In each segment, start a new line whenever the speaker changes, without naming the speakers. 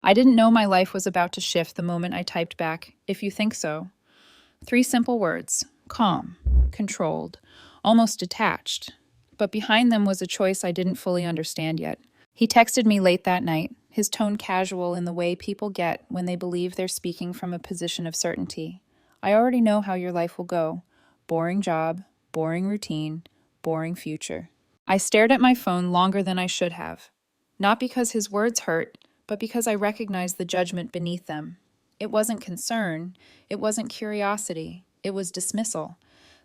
I didn't know my life was about to shift the moment I typed back, "If you think so." 3 simple words: calm, controlled, almost detached. But behind them was a choice I didn't fully understand yet. He texted me late that night, his tone casual in the way people get when they believe they're speaking from a position of certainty. "I already know how your life will go. Boring job, boring routine, boring future." I stared at my phone longer than I should have. Not because his words hurt, but because I recognized the judgment beneath them. It wasn't concern, it wasn't curiosity, it was dismissal.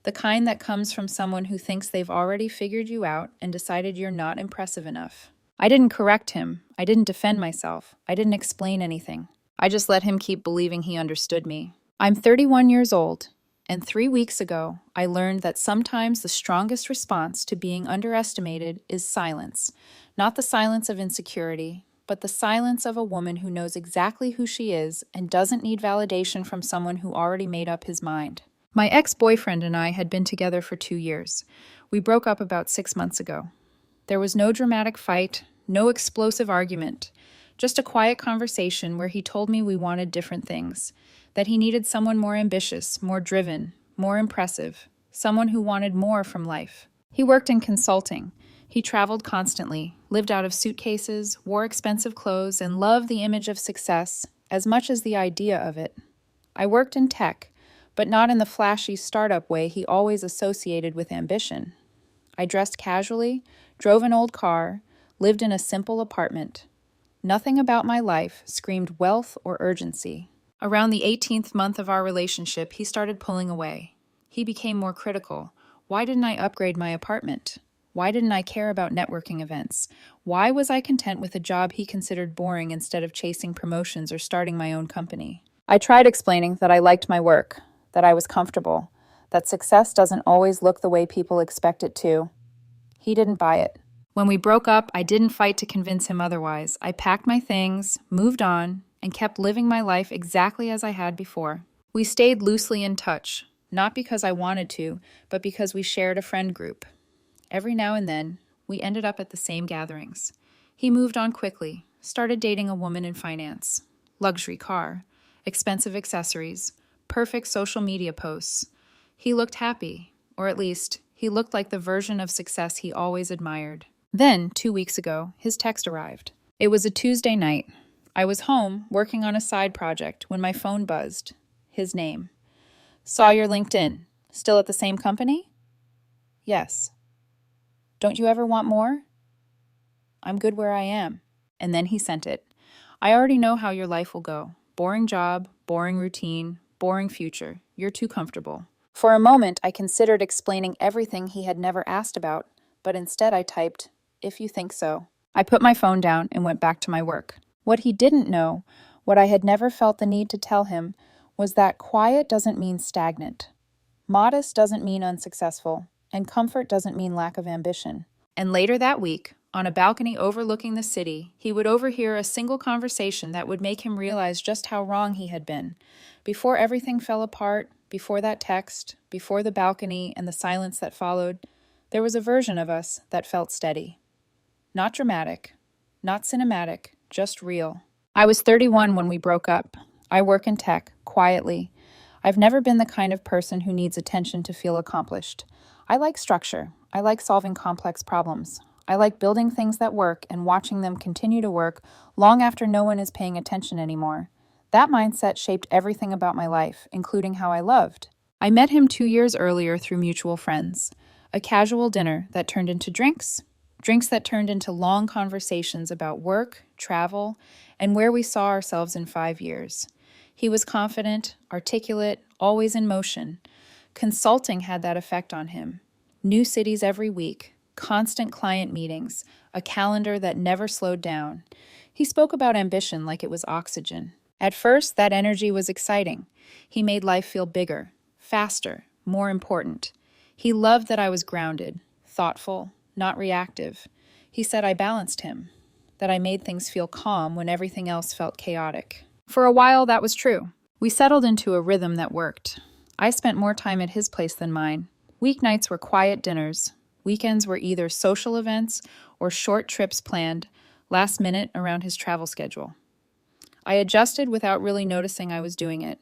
The kind that comes from someone who thinks they've already figured you out and decided you're not impressive enough. I didn't correct him. I didn't defend myself. I didn't explain anything. I just let him keep believing he understood me. I'm 31 years old, and 3 weeks ago, I learned that sometimes the strongest response to being underestimated is silence. Not the silence of insecurity, but the silence of a woman who knows exactly who she is and doesn't need validation from someone who already made up his mind. My ex-boyfriend and I had been together for 2 years. We broke up about 6 months ago. There was no dramatic fight, no explosive argument, just a quiet conversation where he told me we wanted different things, that he needed someone more ambitious, more driven, more impressive, someone who wanted more from life. He worked in consulting. He traveled constantly, lived out of suitcases, wore expensive clothes, and loved the image of success as much as the idea of it. I worked in tech, but not in the flashy startup way he always associated with ambition. I dressed casually, drove an old car, lived in a simple apartment. Nothing about my life screamed wealth or urgency. Around the 18th month of our relationship, he started pulling away. He became more critical. Why didn't I upgrade my apartment? Why didn't I care about networking events? Why was I content with a job he considered boring instead of chasing promotions or starting my own company? I tried explaining that I liked my work, that I was comfortable, that success doesn't always look the way people expect it to. He didn't buy it. When we broke up, I didn't fight to convince him otherwise. I packed my things, moved on, and kept living my life exactly as I had before. We stayed loosely in touch, not because I wanted to, but because we shared a friend group. Every now and then, we ended up at the same gatherings. He moved on quickly, started dating a woman in finance, luxury car, expensive accessories, perfect social media posts. He looked happy, or at least, he looked like the version of success he always admired. Then, 2 weeks ago, his text arrived. It was a Tuesday night. I was home, working on a side project, when my phone buzzed. His name. "Saw your LinkedIn. Still at the same company?" "Yes." "Don't you ever want more?" "I'm good where I am." And then he sent it. "I already know how your life will go. Boring job, boring routine, boring future. You're too comfortable." For a moment, I considered explaining everything he had never asked about, but instead I typed, "If you think so." I put my phone down and went back to my work. What he didn't know, what I had never felt the need to tell him, was that quiet doesn't mean stagnant. Modest doesn't mean unsuccessful, and comfort doesn't mean lack of ambition. And later that week, on a balcony overlooking the city, he would overhear a single conversation that would make him realize just how wrong he had been. Before everything fell apart, before that text, before the balcony and the silence that followed, there was a version of us that felt steady. Not dramatic, not cinematic, just real. I was 31 when we broke up. I work in tech, quietly. I've never been the kind of person who needs attention to feel accomplished. I like structure. I like solving complex problems. I like building things that work and watching them continue to work long after no one is paying attention anymore. That mindset shaped everything about my life, including how I loved. I met him 2 years earlier through mutual friends. A casual dinner that turned into drinks. Drinks that turned into long conversations about work, travel, and where we saw ourselves in 5 years. He was confident, articulate, always in motion. Consulting had that effect on him. New cities every week, constant client meetings, a calendar that never slowed down. He spoke about ambition like it was oxygen. At first, that energy was exciting. He made life feel bigger, faster, more important. He loved that I was grounded, thoughtful, not reactive. He said I balanced him, that I made things feel calm when everything else felt chaotic. For a while, that was true. We settled into a rhythm that worked. I spent more time at his place than mine. Weeknights were quiet dinners. Weekends were either social events or short trips planned last minute around his travel schedule. I adjusted without really noticing I was doing it.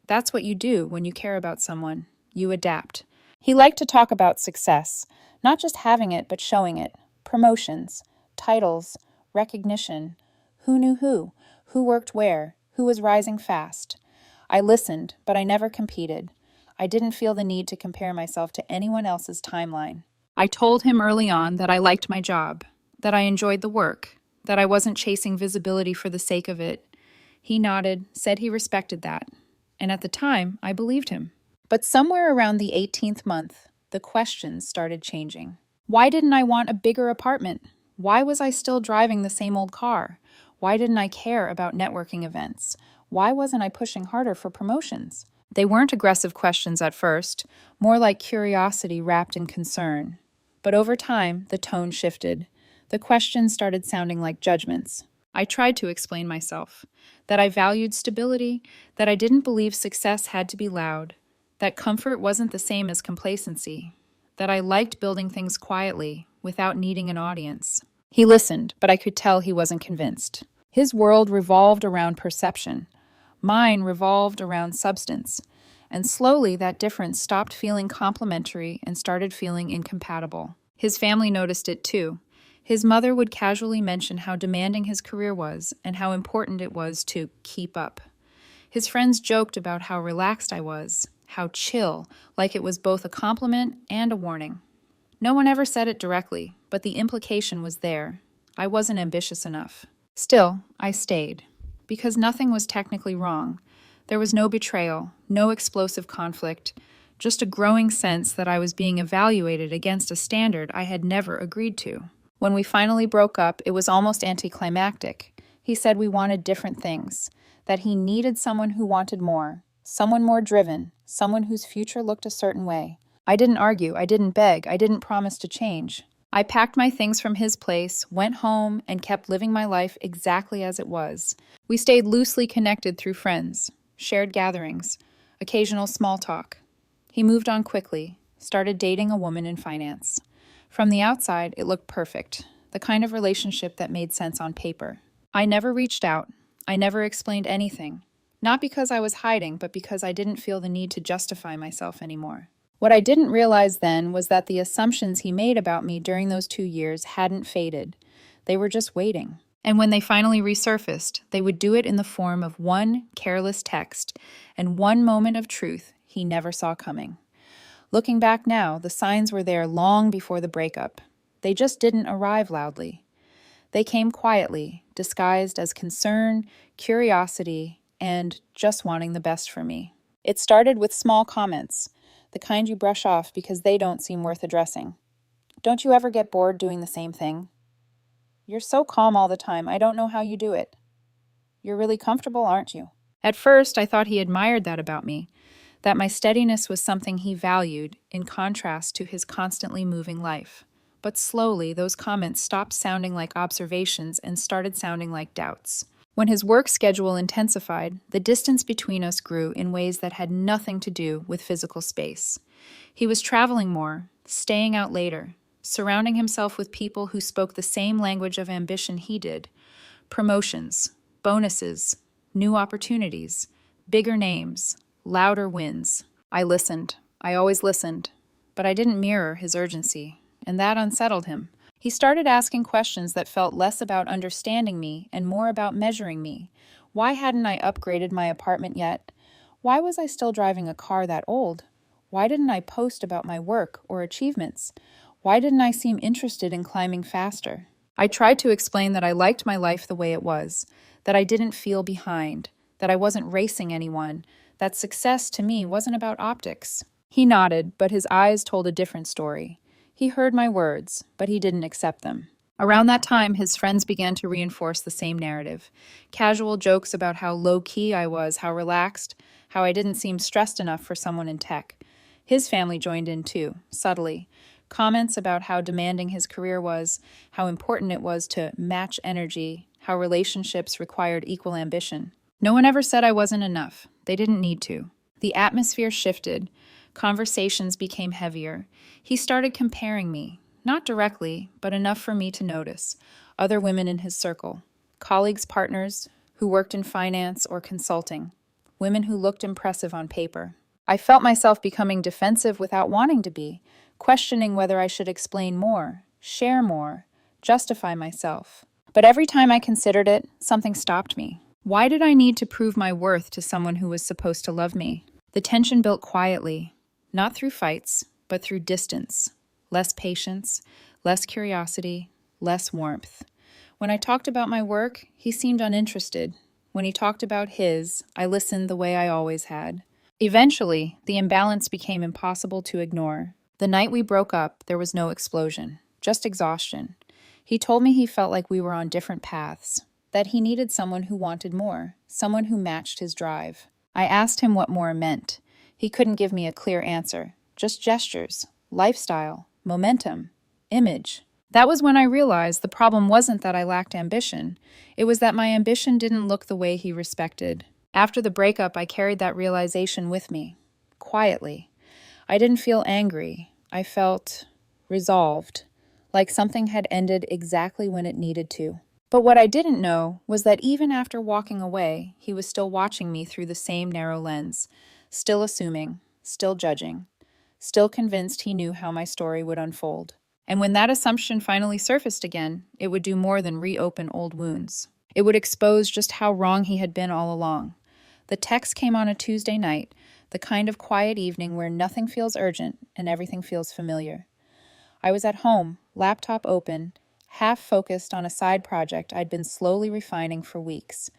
That's what you do when you care about someone. You adapt. He liked to talk about success, not just having it, but showing it. Promotions, titles, recognition. Who knew who worked where, who was rising fast. I listened, but I never competed. I didn't feel the need to compare myself to anyone else's timeline. I told him early on that I liked my job, that I enjoyed the work, that I wasn't chasing visibility for the sake of it. He nodded, said he respected that. And at the time, I believed him. But somewhere around the 18th month, the questions started changing. Why didn't I want a bigger apartment? Why was I still driving the same old car? Why didn't I care about networking events? Why wasn't I pushing harder for promotions? They weren't aggressive questions at first, more like curiosity wrapped in concern. But over time, the tone shifted. The questions started sounding like judgments. I tried to explain myself, that I valued stability, that I didn't believe success had to be loud, that comfort wasn't the same as complacency, that I liked building things quietly, without needing an audience. He listened, but I could tell he wasn't convinced. His world revolved around perception. Mine revolved around substance. And slowly that difference stopped feeling complementary and started feeling incompatible. His family noticed it too. His mother would casually mention how demanding his career was and how important it was to keep up. His friends joked about how relaxed I was, how chill, like it was both a compliment and a warning. No one ever said it directly, but the implication was there. I wasn't ambitious enough. Still, I stayed. Because nothing was technically wrong. There was no betrayal, no explosive conflict, just a growing sense that I was being evaluated against a standard I had never agreed to. When we finally broke up, it was almost anticlimactic. He said we wanted different things, that he needed someone who wanted more, someone more driven, someone whose future looked a certain way. I didn't argue, I didn't beg, I didn't promise to change. I packed my things from his place, went home, and kept living my life exactly as it was. We stayed loosely connected through friends, shared gatherings, occasional small talk. He moved on quickly, started dating a woman in finance. From the outside, it looked perfect, the kind of relationship that made sense on paper. I never reached out. I never explained anything. Not because I was hiding, but because I didn't feel the need to justify myself anymore. What I didn't realize then was that the assumptions he made about me during those 2 years hadn't faded. They were just waiting. And when they finally resurfaced, they would do it in the form of one careless text and one moment of truth he never saw coming. Looking back now, the signs were there long before the breakup. They just didn't arrive loudly. They came quietly, disguised as concern, curiosity, and just wanting the best for me. It started with small comments, the kind you brush off because they don't seem worth addressing. Don't you ever get bored doing the same thing? You're so calm all the time, I don't know how you do it. You're really comfortable, aren't you? At first, I thought he admired that about me, that my steadiness was something he valued in contrast to his constantly moving life. But slowly, those comments stopped sounding like observations and started sounding like doubts. When his work schedule intensified, the distance between us grew in ways that had nothing to do with physical space. He was traveling more, staying out later, surrounding himself with people who spoke the same language of ambition he did. Promotions, bonuses, new opportunities, bigger names, louder wins. I listened. I always listened. But I didn't mirror his urgency, and that unsettled him. He started asking questions that felt less about understanding me and more about measuring me. Why hadn't I upgraded my apartment yet? Why was I still driving a car that old? Why didn't I post about my work or achievements? Why didn't I seem interested in climbing faster? I tried to explain that I liked my life the way it was, that I didn't feel behind, that I wasn't racing anyone, that success to me wasn't about optics. He nodded, but his eyes told a different story. He heard my words, but he didn't accept them. Around that time, his friends began to reinforce the same narrative. Casual jokes about how low-key I was, how relaxed, how I didn't seem stressed enough for someone in tech. His family joined in too, subtly. Comments about how demanding his career was, how important it was to match energy, how relationships required equal ambition. No one ever said I wasn't enough. They didn't need to. The atmosphere shifted. Conversations became heavier. He started comparing me, not directly, but enough for me to notice. Other women in his circle, colleagues, partners, who worked in finance or consulting, women who looked impressive on paper. I felt myself becoming defensive without wanting to be, questioning whether I should explain more, share more, justify myself. But every time I considered it, something stopped me. Why did I need to prove my worth to someone who was supposed to love me? The tension built quietly, not through fights, but through distance. Less patience, less curiosity, less warmth. When I talked about my work, he seemed uninterested. When he talked about his, I listened the way I always had. Eventually, the imbalance became impossible to ignore. The night we broke up, there was no explosion, just exhaustion. He told me he felt like we were on different paths, that he needed someone who wanted more, someone who matched his drive. I asked him what more meant. He couldn't give me a clear answer, just gestures, lifestyle, momentum, image. That was when I realized the problem wasn't that I lacked ambition. It was that my ambition didn't look the way he respected. After the breakup, I carried that realization with me, quietly. I didn't feel angry. I felt resolved, like something had ended exactly when it needed to. But what I didn't know was that even after walking away, he was still watching me through the same narrow lens, still assuming, still judging, still convinced he knew how my story would unfold. And when that assumption finally surfaced again, it would do more than reopen old wounds. It would expose just how wrong he had been all along. The text came on a Tuesday night, the kind of quiet evening where nothing feels urgent and everything feels familiar. I was at home, laptop open, half focused on a side project I'd been slowly refining for weeks.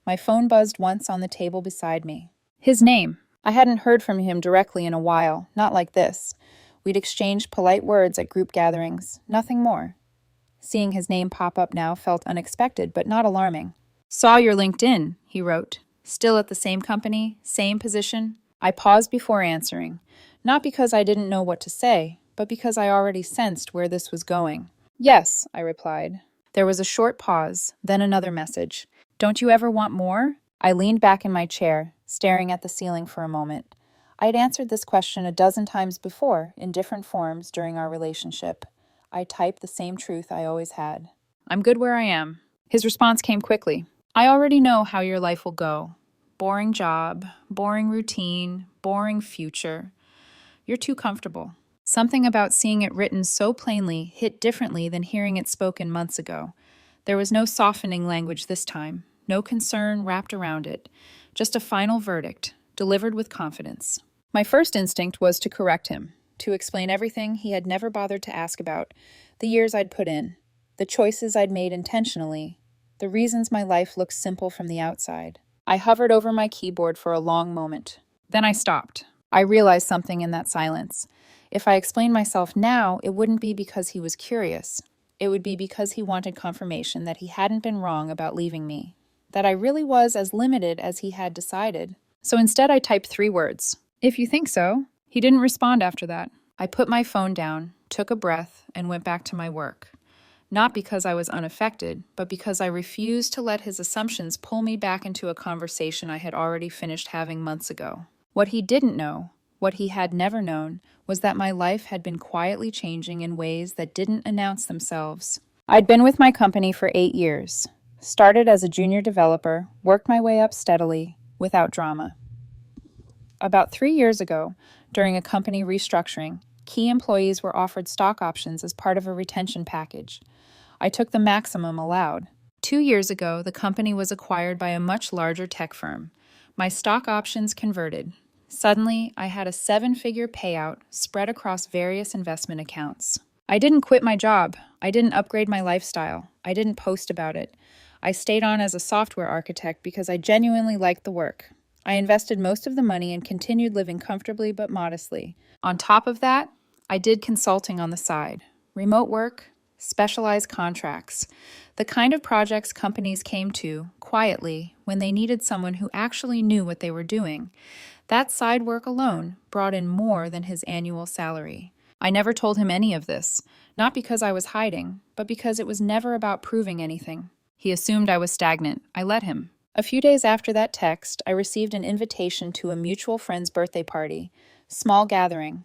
My phone buzzed once on the table beside me. His name. I hadn't heard from him directly in a while, not like this. We'd exchanged polite words at group gatherings, nothing more. Seeing his name pop up now felt unexpected, but not alarming. "Saw your LinkedIn," he wrote. "Still at the same company, same position?" I paused before answering, not because I didn't know what to say, but because I already sensed where this was going. "Yes," I replied. There was a short pause, then another message. "Don't you ever want more?" I leaned back in my chair, staring at the ceiling for a moment. I had answered this question a dozen times before, in different forms, during our relationship. I typed the same truth I always had. "I'm good where I am." His response came quickly. "I already know how your life will go. Boring job, boring routine, boring future. You're too comfortable." Something about seeing it written so plainly hit differently than hearing it spoken months ago. There was no softening language this time, no concern wrapped around it, just a final verdict, delivered with confidence. My first instinct was to correct him, to explain everything he had never bothered to ask about, the years I'd put in, the choices I'd made intentionally, the reasons my life looked simple from the outside. I hovered over my keyboard for a long moment. Then I stopped. I realized something in that silence. If I explained myself now, it wouldn't be because he was curious. It would be because he wanted confirmation that he hadn't been wrong about leaving me, that I really was as limited as he had decided. So instead I typed 3 words. "If you think so." He didn't respond after that. I put my phone down, took a breath, and went back to my work. Not because I was unaffected, but because I refused to let his assumptions pull me back into a conversation I had already finished having months ago. What he didn't know, what he had never known, was that my life had been quietly changing in ways that didn't announce themselves. I'd been with my company for 8 years. Started as a junior developer, worked my way up steadily, without drama. About 3 years ago, during a company restructuring, key employees were offered stock options as part of a retention package. I took the maximum allowed. 2 years ago, the company was acquired by a much larger tech firm. My stock options converted. Suddenly, I had a 7-figure payout spread across various investment accounts. I didn't quit my job. I didn't upgrade my lifestyle. I didn't post about it. I stayed on as a software architect because I genuinely liked the work. I invested most of the money and continued living comfortably but modestly. On top of that, I did consulting on the side. Remote work, specialized contracts, the kind of projects companies came to, quietly, when they needed someone who actually knew what they were doing. That side work alone brought in more than his annual salary. I never told him any of this, not because I was hiding, but because it was never about proving anything. He assumed I was stagnant. I let him. A few days after that text, I received an invitation to a mutual friend's birthday party, small gathering,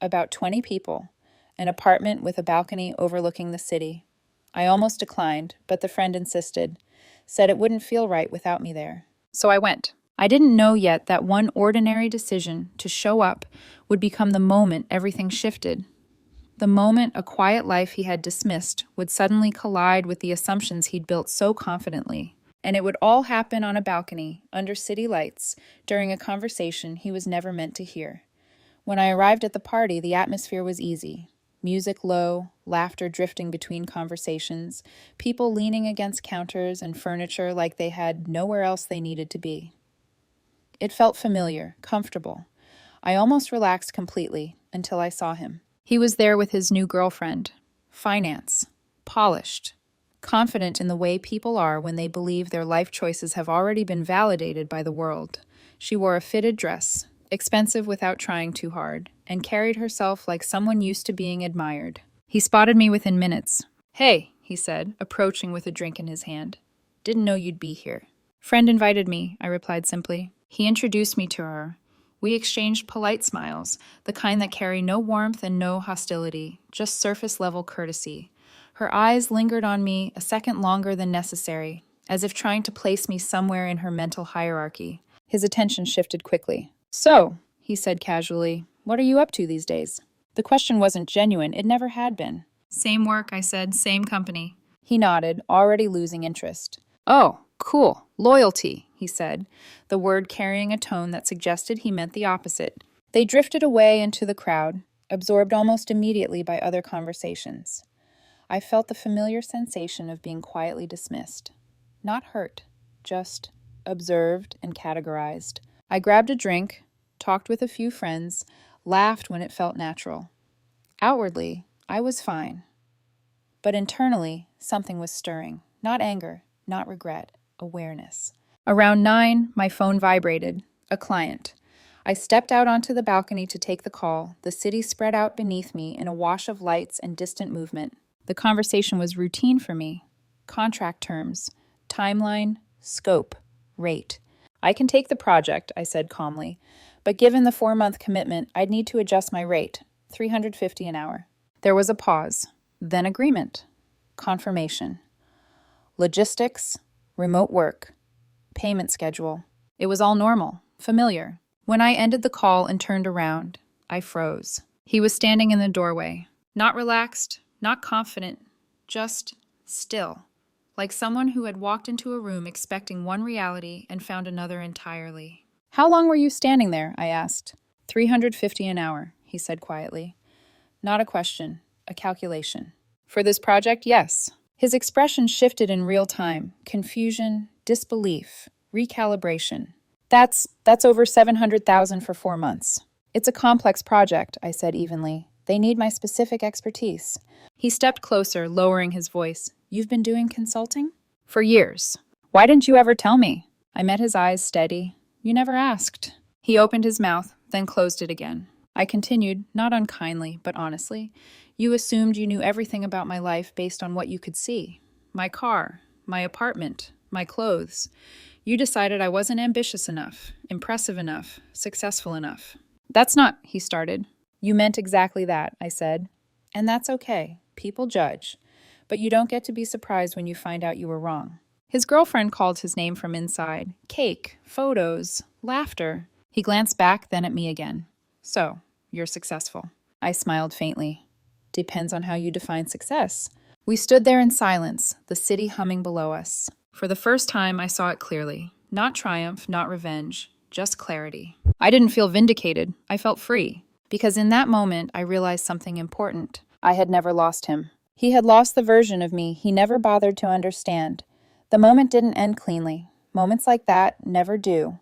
about 20 people, an apartment with a balcony overlooking the city. I almost declined, but the friend insisted. said it wouldn't feel right without me there. So I went. I didn't know yet that one ordinary decision to show up would become the moment everything shifted. The moment a quiet life he had dismissed would suddenly collide with the assumptions he'd built so confidently. And it would all happen on a balcony, under city lights, during a conversation he was never meant to hear. When I arrived at the party, the atmosphere was easy. Music low, laughter drifting between conversations, people leaning against counters and furniture like they had nowhere else they needed to be. It felt familiar, comfortable. I almost relaxed completely until I saw him. He was there with his new girlfriend. Finance. Polished. Confident in the way people are when they believe their life choices have already been validated by the world. She wore a fitted dress, expensive without trying too hard, and carried herself like someone used to being admired. He spotted me within minutes. "Hey," he said, approaching with a drink in his hand. "Didn't know you'd be here." "Friend invited me," I replied simply. He introduced me to her. We exchanged polite smiles, the kind that carry no warmth and no hostility, just surface-level courtesy. Her eyes lingered on me a second longer than necessary, as if trying to place me somewhere in her mental hierarchy. His attention shifted quickly. "So," he said casually, "what are you up to these days?" The question wasn't genuine, it never had been. "Same work," I said, "same company." He nodded, already losing interest. "Oh, cool. Loyalty," he said, the word carrying a tone that suggested he meant the opposite. They drifted away into the crowd, absorbed almost immediately by other conversations. I felt the familiar sensation of being quietly dismissed. Not hurt, just observed and categorized. I grabbed a drink, talked with a few friends, laughed when it felt natural. Outwardly, I was fine. But internally, something was stirring. Not anger, not regret, awareness. Around 9, my phone vibrated. A client. I stepped out onto the balcony to take the call, the city spread out beneath me in a wash of lights and distant movement. The conversation was routine for me. Contract terms, timeline, scope, rate. "I can take the project," I said calmly, "but given the 4-month commitment, I'd need to adjust my rate, $350 an hour. There was a pause, then agreement, confirmation. Logistics, remote work, payment schedule. It was all normal, familiar. When I ended the call and turned around, I froze. He was standing in the doorway, not relaxed, not confident, just still, like someone who had walked into a room expecting one reality and found another entirely. "How long were you standing there?" I asked. $350 an hour, he said quietly. Not a question, a calculation. "For this project, yes." His expression shifted in real time. Confusion, disbelief, recalibration. That's over $700,000 for 4 months. "It's a complex project," I said evenly. "They need my specific expertise." He stepped closer, lowering his voice. "You've been doing consulting?" "For years." "Why didn't you ever tell me?" I met his eyes steady. "You never asked." He opened his mouth, then closed it again. I continued, not unkindly, but honestly. "You assumed you knew everything about my life based on what you could see. My car, my apartment, my clothes. You decided I wasn't ambitious enough, impressive enough, successful enough." "That's not," he started. "You meant exactly that," I said. "And that's okay. People judge. But you don't get to be surprised when you find out you were wrong." His girlfriend called his name from inside. Cake, photos, laughter. He glanced back, then at me again. "So, you're successful." I smiled faintly. "Depends on how you define success." We stood there in silence, the city humming below us. For the first time, I saw it clearly. Not triumph, not revenge, just clarity. I didn't feel vindicated. I felt free. Because in that moment, I realized something important. I had never lost him. He had lost the version of me he never bothered to understand. The moment didn't end cleanly. Moments like that never do.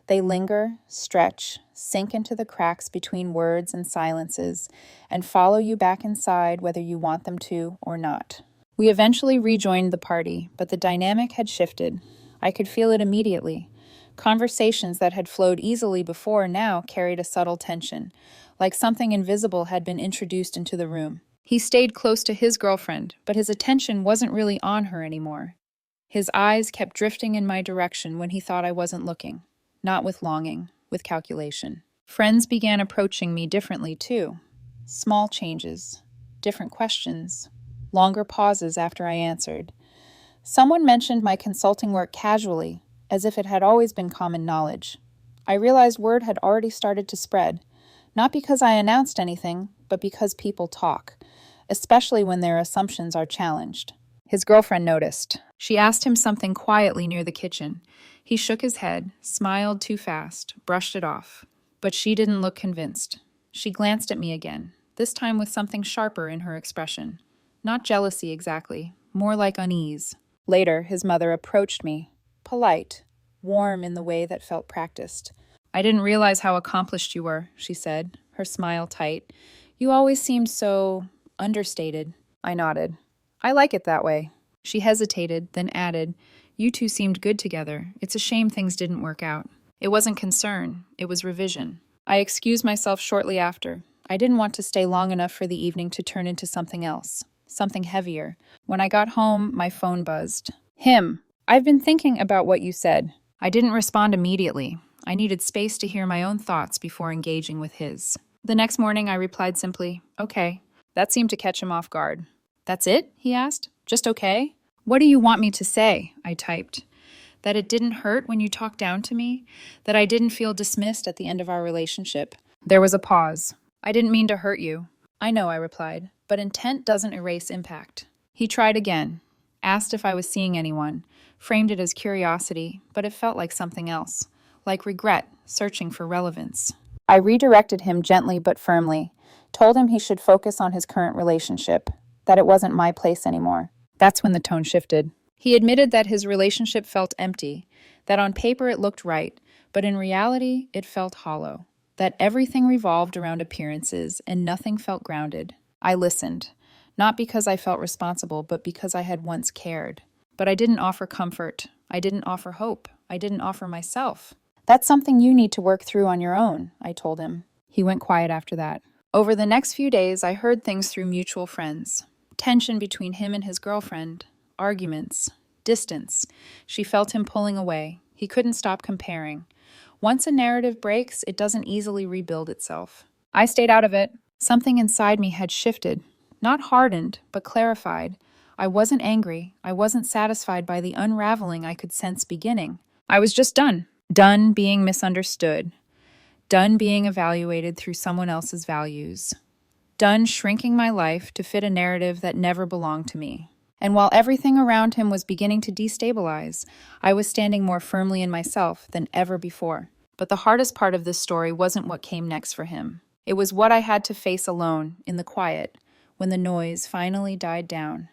They linger, stretch, sink into the cracks between words and silences, and follow you back inside whether you want them to or not. We eventually rejoined the party, but the dynamic had shifted. I could feel it immediately. Conversations that had flowed easily before now carried a subtle tension, like something invisible had been introduced into the room. He stayed close to his girlfriend, but his attention wasn't really on her anymore. His eyes kept drifting in my direction when he thought I wasn't looking. Not with longing, with calculation. Friends began approaching me differently, too. Small changes, different questions, longer pauses after I answered. Someone mentioned my consulting work casually, as if it had always been common knowledge. I realized word had already started to spread, not because I announced anything, but because people talk, especially when their assumptions are challenged. His girlfriend noticed. She asked him something quietly near the kitchen. He shook his head, smiled too fast, brushed it off. But she didn't look convinced. She glanced at me again, this time with something sharper in her expression. Not jealousy exactly, more like unease. Later, his mother approached me, polite, warm in the way that felt practiced. "I didn't realize how accomplished you were," she said, her smile tight. "You always seemed so understated." I nodded. "I like it that way." She hesitated, then added, "You two seemed good together. It's a shame things didn't work out." It wasn't concern, it was revision. I excused myself shortly after. I didn't want to stay long enough for the evening to turn into something else, something heavier. When I got home, my phone buzzed. "Him. I've been thinking about what you said." I didn't respond immediately. I needed space to hear my own thoughts before engaging with his. The next morning, I replied simply, "Okay." That seemed to catch him off guard. "That's it?" he asked. "Just okay?" "What do you want me to say?" I typed. That it didn't hurt when you talked down to me? That I didn't feel dismissed at the end of our relationship? There was a pause. "I didn't mean to hurt you." "I know," I replied, "but intent doesn't erase impact." He tried again, asked if I was seeing anyone, framed it as curiosity, but it felt like something else, like regret, searching for relevance. I redirected him gently but firmly, told him he should focus on his current relationship, that it wasn't my place anymore. That's when the tone shifted. He admitted that his relationship felt empty, that on paper it looked right, but in reality it felt hollow, that everything revolved around appearances and nothing felt grounded. I listened, not because I felt responsible, but because I had once cared. But I didn't offer comfort. I didn't offer hope. I didn't offer myself. "That's something you need to work through on your own," I told him. He went quiet after that. Over the next few days, I heard things through mutual friends. Tension between him and his girlfriend. Arguments. Distance. She felt him pulling away. He couldn't stop comparing. Once a narrative breaks, it doesn't easily rebuild itself. I stayed out of it. Something inside me had shifted. Not hardened, but clarified. I wasn't angry. I wasn't satisfied by the unraveling I could sense beginning. I was just done. Done being misunderstood. Done being evaluated through someone else's values. Done shrinking my life to fit a narrative that never belonged to me. And while everything around him was beginning to destabilize, I was standing more firmly in myself than ever before. But the hardest part of this story wasn't what came next for him. It was what I had to face alone, in the quiet, when the noise finally died down.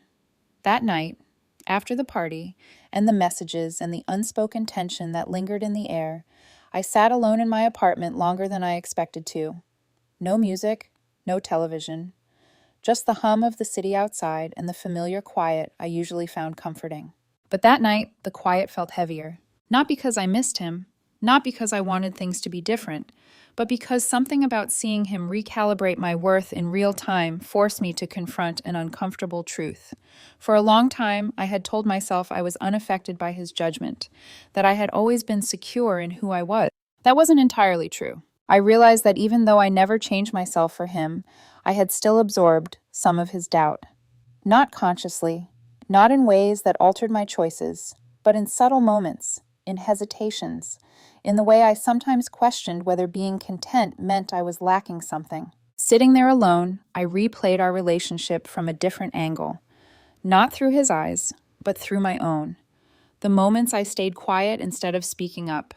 That night, after the party, and the messages and the unspoken tension that lingered in the air, I sat alone in my apartment longer than I expected to. No music, no television. Just the hum of the city outside and the familiar quiet I usually found comforting. But that night, the quiet felt heavier. Not because I missed him, not because I wanted things to be different, but because something about seeing him recalibrate my worth in real time forced me to confront an uncomfortable truth. For a long time, I had told myself I was unaffected by his judgment, that I had always been secure in who I was. That wasn't entirely true. I realized that even though I never changed myself for him, I had still absorbed some of his doubt. Not consciously, not in ways that altered my choices, but in subtle moments, in hesitations, in the way I sometimes questioned whether being content meant I was lacking something. Sitting there alone, I replayed our relationship from a different angle, not through his eyes, but through my own. The moments I stayed quiet instead of speaking up,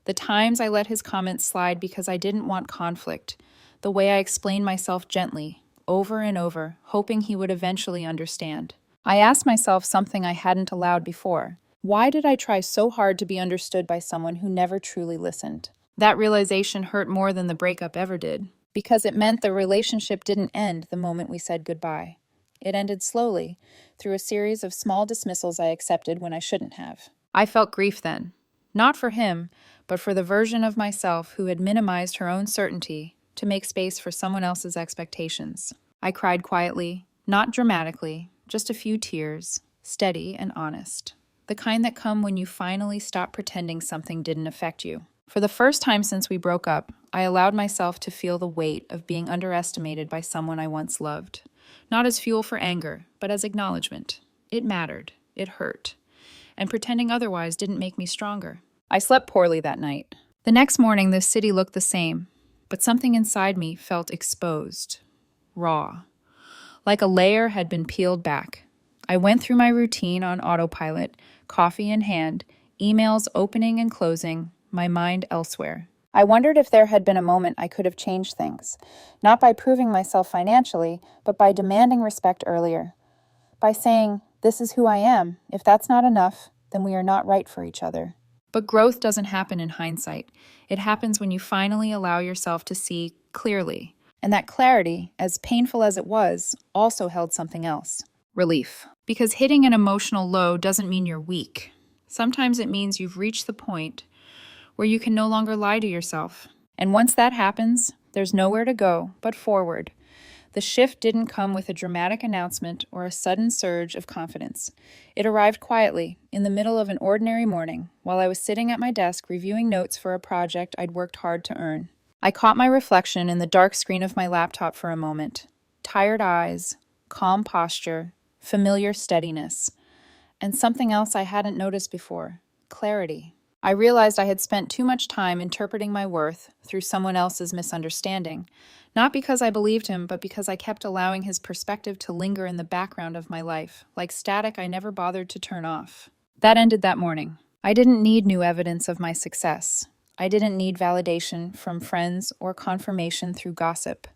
the times I let his comments slide because I didn't want conflict, the way I explained myself gently, over and over, hoping he would eventually understand. I asked myself something I hadn't allowed before. Why did I try so hard to be understood by someone who never truly listened? That realization hurt more than the breakup ever did, because it meant the relationship didn't end the moment we said goodbye. It ended slowly, through a series of small dismissals I accepted when I shouldn't have. I felt grief then, not for him, but for the version of myself who had minimized her own certainty to make space for someone else's expectations. I cried quietly, not dramatically, just a few tears, steady and honest. The kind that come when you finally stop pretending something didn't affect you. For the first time since we broke up, I allowed myself to feel the weight of being underestimated by someone I once loved. Not as fuel for anger, but as acknowledgement. It mattered. It hurt. and pretending otherwise didn't make me stronger. I slept poorly that night. The next morning, the city looked the same, but something inside me felt exposed, raw, like a layer had been peeled back. I went through my routine on autopilot, coffee in hand, emails opening and closing, my mind elsewhere. I wondered if there had been a moment I could have changed things, not by proving myself financially, but by demanding respect earlier. By saying, "This is who I am. If that's not enough, then we are not right for each other." But growth doesn't happen in hindsight. It happens when you finally allow yourself to see clearly. And that clarity, as painful as it was, also held something else. Relief. Because hitting an emotional low doesn't mean you're weak. Sometimes it means you've reached the point where you can no longer lie to yourself. And once that happens, there's nowhere to go but forward. The shift didn't come with a dramatic announcement or a sudden surge of confidence. It arrived quietly, in the middle of an ordinary morning, while I was sitting at my desk reviewing notes for a project I'd worked hard to earn. I caught my reflection in the dark screen of my laptop for a moment. Tired eyes, calm posture, familiar steadiness, and something else I hadn't noticed before, clarity. I realized I had spent too much time interpreting my worth through someone else's misunderstanding, not because I believed him, but because I kept allowing his perspective to linger in the background of my life, like static I never bothered to turn off. That ended that morning. I didn't need new evidence of my success. I didn't need validation from friends or confirmation through gossip.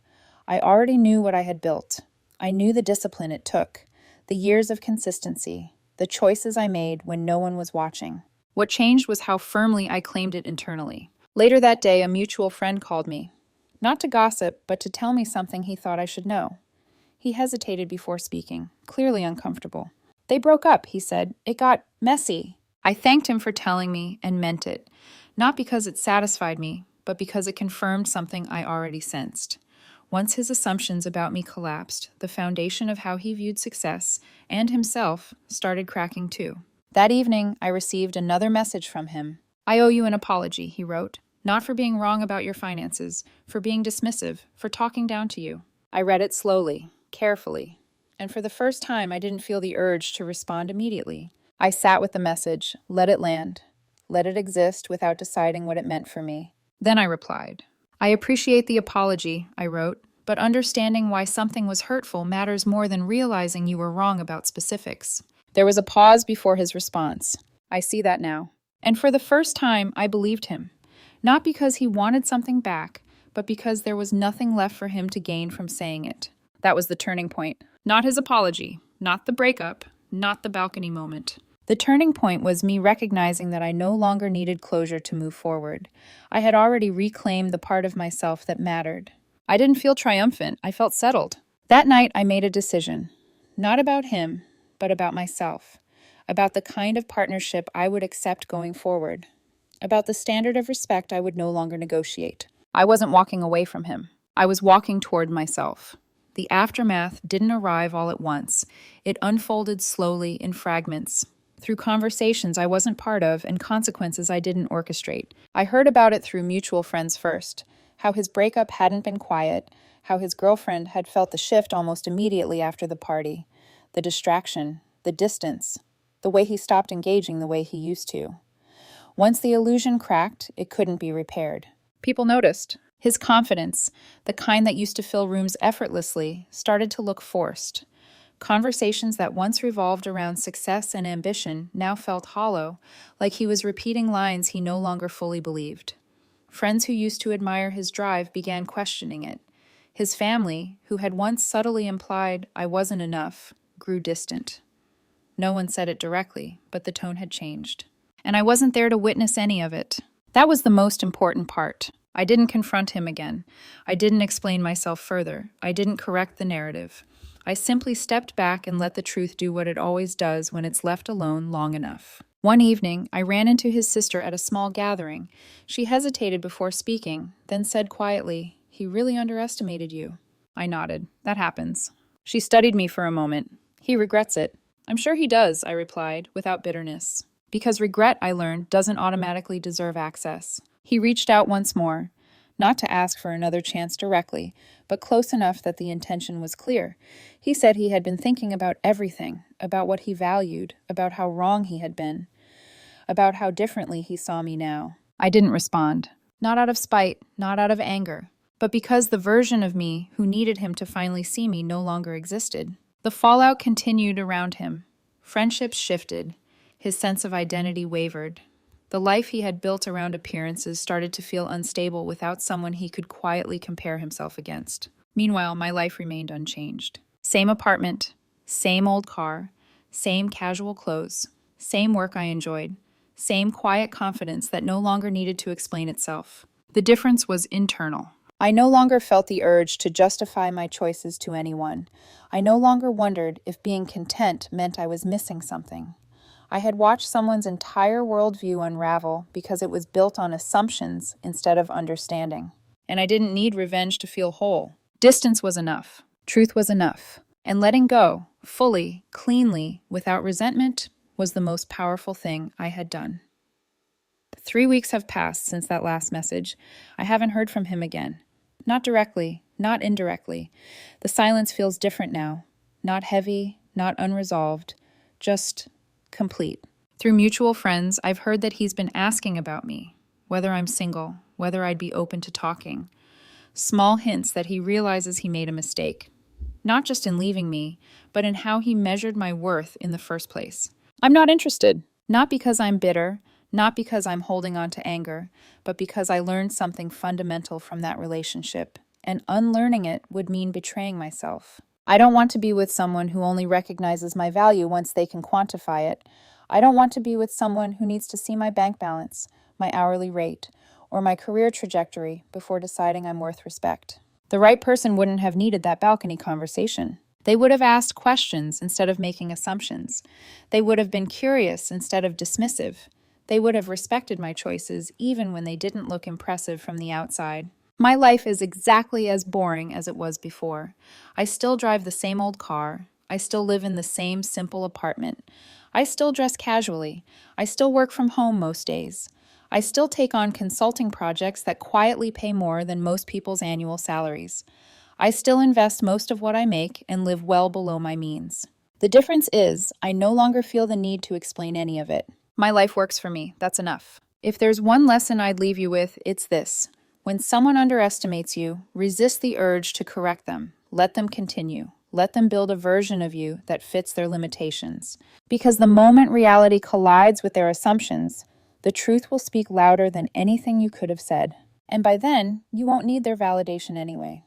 I already knew what I had built. I knew the discipline it took, the years of consistency, the choices I made when no one was watching. What changed was how firmly I claimed it internally. Later that day, a mutual friend called me, not to gossip, but to tell me something he thought I should know. He hesitated before speaking, clearly uncomfortable. "They broke up," he said. "It got messy." I thanked him for telling me and meant it, not because it satisfied me, but because it confirmed something I already sensed. Once his assumptions about me collapsed, the foundation of how he viewed success and himself started cracking too. That evening, I received another message from him. "I owe you an apology," he wrote. "Not for being wrong about your finances, for being dismissive, for talking down to you." I read it slowly, carefully, and for the first time I didn't feel the urge to respond immediately. I sat with the message, let it land, let it exist without deciding what it meant for me. Then I replied. "I appreciate the apology," I wrote, "but understanding why something was hurtful matters more than realizing you were wrong about specifics." There was a pause before his response. "I see that now." And for the first time, I believed him. Not because he wanted something back, but because there was nothing left for him to gain from saying it. That was the turning point. Not his apology, not the breakup, not the balcony moment. The turning point was me recognizing that I no longer needed closure to move forward. I had already reclaimed the part of myself that mattered. I didn't feel triumphant. I felt settled. That night, I made a decision. Not about him, but about myself. About the kind of partnership I would accept going forward. About the standard of respect I would no longer negotiate. I wasn't walking away from him. I was walking toward myself. The aftermath didn't arrive all at once. It unfolded slowly in fragments, through conversations I wasn't part of and consequences I didn't orchestrate. I heard about it through mutual friends first, how his breakup hadn't been quiet, how his girlfriend had felt the shift almost immediately after the party, the distraction, the distance, the way he stopped engaging the way he used to. Once the illusion cracked, it couldn't be repaired. People noticed. His confidence, the kind that used to fill rooms effortlessly, started to look forced. Conversations that once revolved around success and ambition now felt hollow, like he was repeating lines he no longer fully believed. Friends who used to admire his drive began questioning it. His family, who had once subtly implied I wasn't enough, grew distant. No one said it directly, but the tone had changed. And I wasn't there to witness any of it. That was the most important part. I didn't confront him again. I didn't explain myself further. I didn't correct the narrative. I simply stepped back and let the truth do what it always does when it's left alone long enough. One evening, I ran into his sister at a small gathering. She hesitated before speaking, then said quietly, "He really underestimated you." I nodded. "That happens." She studied me for a moment. "He regrets it." "I'm sure he does," I replied, without bitterness. Because regret, I learned, doesn't automatically deserve access. He reached out once more, not to ask for another chance directly, but close enough that the intention was clear. He said he had been thinking about everything, about what he valued, about how wrong he had been, about how differently he saw me now. I didn't respond. Not out of spite, not out of anger, but because the version of me who needed him to finally see me no longer existed. The fallout continued around him. Friendships shifted. His sense of identity wavered. The life he had built around appearances started to feel unstable without someone he could quietly compare himself against. Meanwhile, my life remained unchanged. Same apartment, same old car, same casual clothes, same work I enjoyed, same quiet confidence that no longer needed to explain itself. The difference was internal. I no longer felt the urge to justify my choices to anyone. I no longer wondered if being content meant I was missing something. I had watched someone's entire worldview unravel because it was built on assumptions instead of understanding. And I didn't need revenge to feel whole. Distance was enough. Truth was enough. And letting go, fully, cleanly, without resentment, was the most powerful thing I had done. 3 weeks have passed since that last message. I haven't heard from him again. Not directly, not indirectly. The silence feels different now. Not heavy, not unresolved, just complete. Through mutual friends, I've heard that he's been asking about me, whether I'm single, whether I'd be open to talking. Small hints that he realizes he made a mistake. Not just in leaving me, but in how he measured my worth in the first place. I'm not interested. Not because I'm bitter, not because I'm holding on to anger, but because I learned something fundamental from that relationship, and unlearning it would mean betraying myself. I don't want to be with someone who only recognizes my value once they can quantify it. I don't want to be with someone who needs to see my bank balance, my hourly rate, or my career trajectory before deciding I'm worth respect. The right person wouldn't have needed that balcony conversation. They would have asked questions instead of making assumptions. They would have been curious instead of dismissive. They would have respected my choices even when they didn't look impressive from the outside. My life is exactly as boring as it was before. I still drive the same old car. I still live in the same simple apartment. I still dress casually. I still work from home most days. I still take on consulting projects that quietly pay more than most people's annual salaries. I still invest most of what I make and live well below my means. The difference is, I no longer feel the need to explain any of it. My life works for me. That's enough. If there's one lesson I'd leave you with, it's this. When someone underestimates you, resist the urge to correct them. Let them continue. Let them build a version of you that fits their limitations. Because the moment reality collides with their assumptions, the truth will speak louder than anything you could have said. And by then, you won't need their validation anyway.